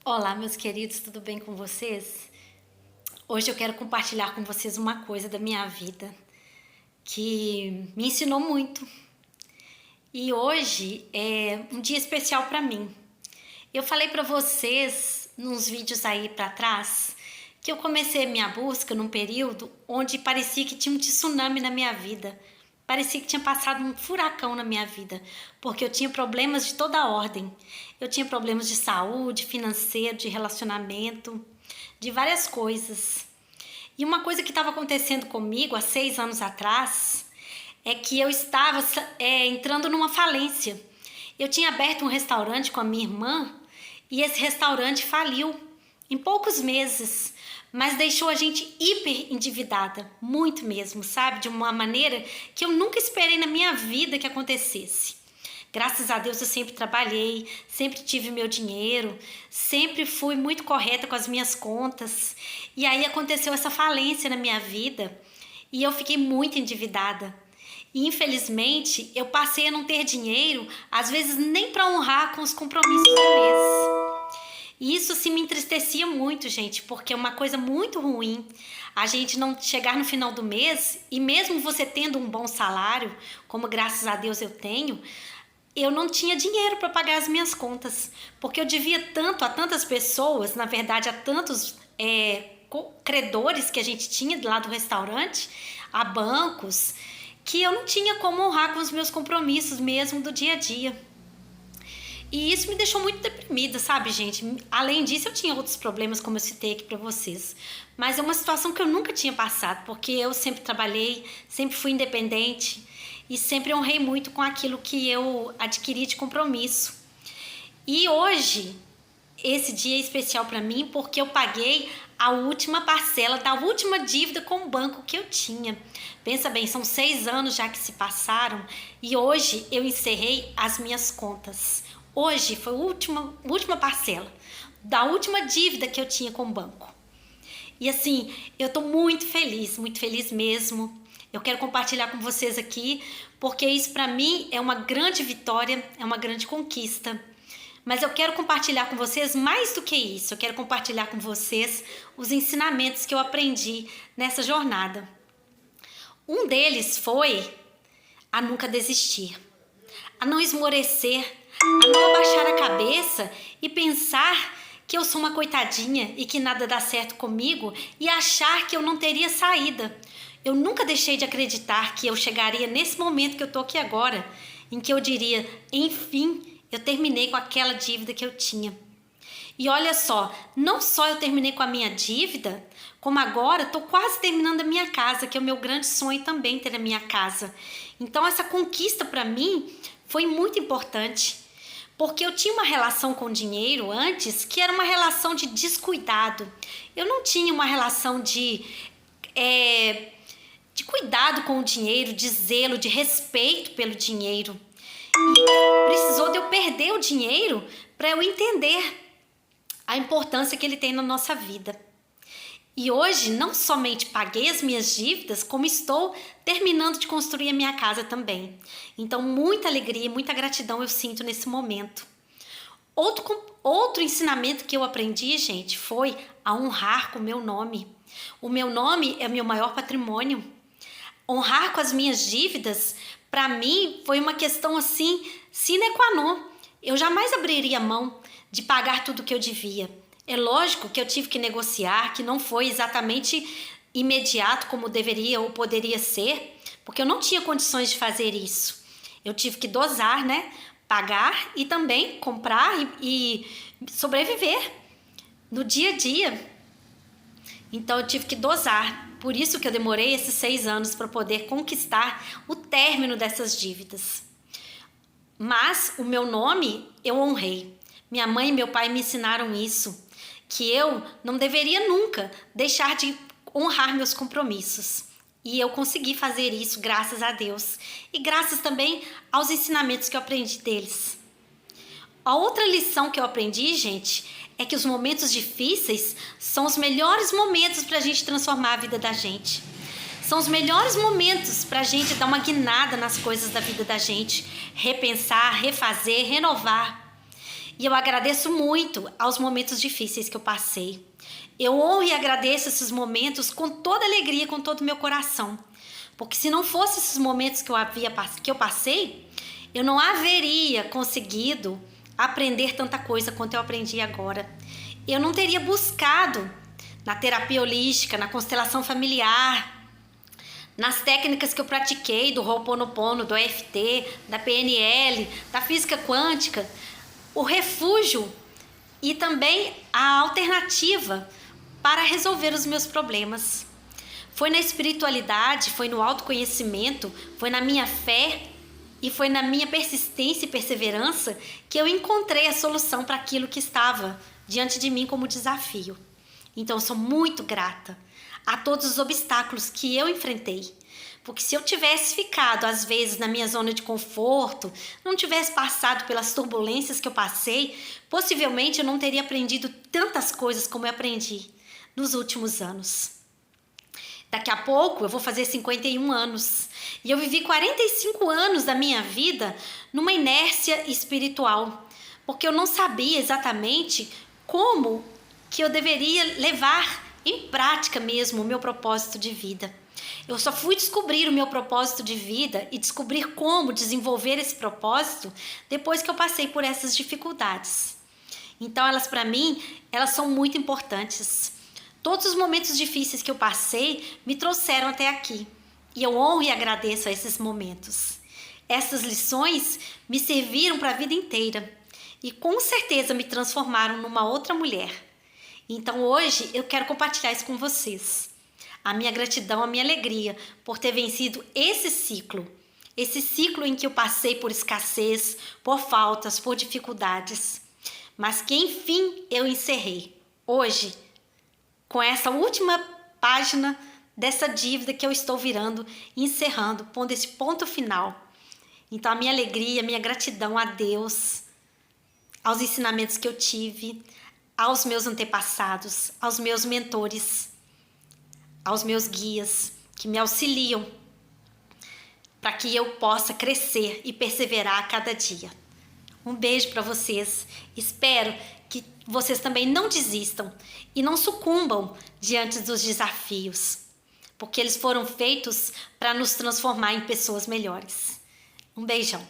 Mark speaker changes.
Speaker 1: Olá, meus queridos, tudo bem com vocês? Hoje eu quero compartilhar com vocês uma coisa da minha vida que me ensinou muito. E hoje é um dia especial para mim. Eu falei para vocês nos vídeos aí para trás que eu comecei a minha busca num período onde parecia que tinha um tsunami na minha vida. Parecia que tinha passado um furacão na minha vida, porque eu tinha problemas de toda a ordem. Eu tinha problemas de saúde, financeiro, de relacionamento, de várias coisas. E uma coisa que estava acontecendo comigo há 6 anos atrás é que eu estava entrando numa falência. Eu tinha aberto um restaurante com a minha irmã e esse restaurante faliu em poucos meses, mas deixou a gente hiper endividada, muito mesmo, sabe? De uma maneira que eu nunca esperei na minha vida que acontecesse. Graças a Deus eu sempre trabalhei, sempre tive meu dinheiro, sempre fui muito correta com as minhas contas. E aí aconteceu essa falência na minha vida e eu fiquei muito endividada. E infelizmente eu passei a não ter dinheiro, às vezes nem para honrar com os compromissos do mês. E isso assim me entristecia muito, gente, porque é uma coisa muito ruim a gente não chegar no final do mês e mesmo você tendo um bom salário, como graças a Deus eu tenho, eu não tinha dinheiro para pagar as minhas contas, porque eu devia tanto a tantas pessoas, na verdade a tantos credores que a gente tinha lá do restaurante, a bancos, que eu não tinha como honrar com os meus compromissos mesmo do dia a dia. E isso me deixou muito deprimida, sabe, gente? Além disso, eu tinha outros problemas, como eu citei aqui pra vocês. Mas é uma situação que eu nunca tinha passado, porque eu sempre trabalhei, sempre fui independente e sempre honrei muito com aquilo que eu adquiri de compromisso. E hoje, esse dia é especial pra mim porque eu paguei a última parcela da última dívida com o banco que eu tinha. Pensa bem, são 6 anos já que se passaram e hoje eu encerrei as minhas contas. Hoje foi a última parcela da última dívida que eu tinha com o banco. E assim, eu tô muito feliz mesmo. Eu quero compartilhar com vocês aqui, porque isso para mim é uma grande vitória, é uma grande conquista. Mas eu quero compartilhar com vocês mais do que isso. Eu quero compartilhar com vocês os ensinamentos que eu aprendi nessa jornada. Um deles foi a nunca desistir, a não esmorecer, a não abaixar a cabeça e pensar que eu sou uma coitadinha e que nada dá certo comigo e achar que eu não teria saída. Eu nunca deixei de acreditar que eu chegaria nesse momento que eu tô aqui agora, em que eu diria, enfim, eu terminei com aquela dívida que eu tinha. E olha só, não só eu terminei com a minha dívida, como agora estou quase terminando a minha casa, que é o meu grande sonho também ter a minha casa. Então essa conquista para mim foi muito importante, porque eu tinha uma relação com o dinheiro antes que era uma relação de descuidado. Eu não tinha uma relação de cuidado com o dinheiro, de zelo, de respeito pelo dinheiro. E precisou de eu perder o dinheiro para eu entender a importância que ele tem na nossa vida. E hoje não somente paguei as minhas dívidas, como estou terminando de construir a minha casa também. Então muita alegria, muita gratidão eu sinto nesse momento. Outro ensinamento que eu aprendi, gente, foi a honrar com o meu nome. O meu nome é meu maior patrimônio. Honrar com as minhas dívidas, para mim, foi uma questão assim, sine qua non. Eu jamais abriria mão de pagar tudo que eu devia. É lógico que eu tive que negociar, que não foi exatamente imediato como deveria ou poderia ser, porque eu não tinha condições de fazer isso. Eu tive que dosar, né? Pagar e também comprar e sobreviver no dia a dia. Então eu tive que dosar. Por isso que eu demorei esses 6 anos para poder conquistar o término dessas dívidas. Mas o meu nome eu honrei. Minha mãe e meu pai me ensinaram isso, que eu não deveria nunca deixar de honrar meus compromissos. E eu consegui fazer isso, graças a Deus. E graças também aos ensinamentos que eu aprendi deles. A outra lição que eu aprendi, gente, é que os momentos difíceis são os melhores momentos para a gente transformar a vida da gente. São os melhores momentos para a gente dar uma guinada nas coisas da vida da gente, repensar, refazer, renovar. E eu agradeço muito aos momentos difíceis que eu passei. Eu honro e agradeço esses momentos com toda alegria, com todo o meu coração. Porque se não fossem esses momentos que eu passei, eu não haveria conseguido aprender tanta coisa quanto eu aprendi agora. Eu não teria buscado na terapia holística, na constelação familiar, nas técnicas que eu pratiquei do Ho'oponopono, do EFT, da PNL, da física quântica, o refúgio e também a alternativa para resolver os meus problemas. Foi na espiritualidade, foi no autoconhecimento, foi na minha fé e foi na minha persistência e perseverança que eu encontrei a solução para aquilo que estava diante de mim como desafio. Então, eu sou muito grata a todos os obstáculos que eu enfrentei. Porque se eu tivesse ficado, às vezes, na minha zona de conforto, não tivesse passado pelas turbulências que eu passei, possivelmente eu não teria aprendido tantas coisas como eu aprendi nos últimos anos. Daqui a pouco eu vou fazer 51 anos. E eu vivi 45 anos da minha vida numa inércia espiritual. Porque eu não sabia exatamente como que eu deveria levar em prática mesmo o meu propósito de vida. Eu só fui descobrir o meu propósito de vida e descobrir como desenvolver esse propósito depois que eu passei por essas dificuldades. Então, elas para mim, elas são muito importantes. Todos os momentos difíceis que eu passei me trouxeram até aqui. E eu honro e agradeço a esses momentos. Essas lições me serviram para a vida inteira. E com certeza me transformaram numa outra mulher. Então hoje eu quero compartilhar isso com vocês. A minha gratidão, a minha alegria por ter vencido esse ciclo. Esse ciclo em que eu passei por escassez, por faltas, por dificuldades. Mas que enfim eu encerrei. Hoje, com essa última página dessa dívida que eu estou virando, encerrando, pondo esse ponto final. Então a minha alegria, a minha gratidão a Deus, aos ensinamentos que eu tive, aos meus antepassados, aos meus mentores, aos meus guias que me auxiliam para que eu possa crescer e perseverar a cada dia. Um beijo para vocês. Espero que vocês também não desistam e não sucumbam diante dos desafios, porque eles foram feitos para nos transformar em pessoas melhores. Um beijão.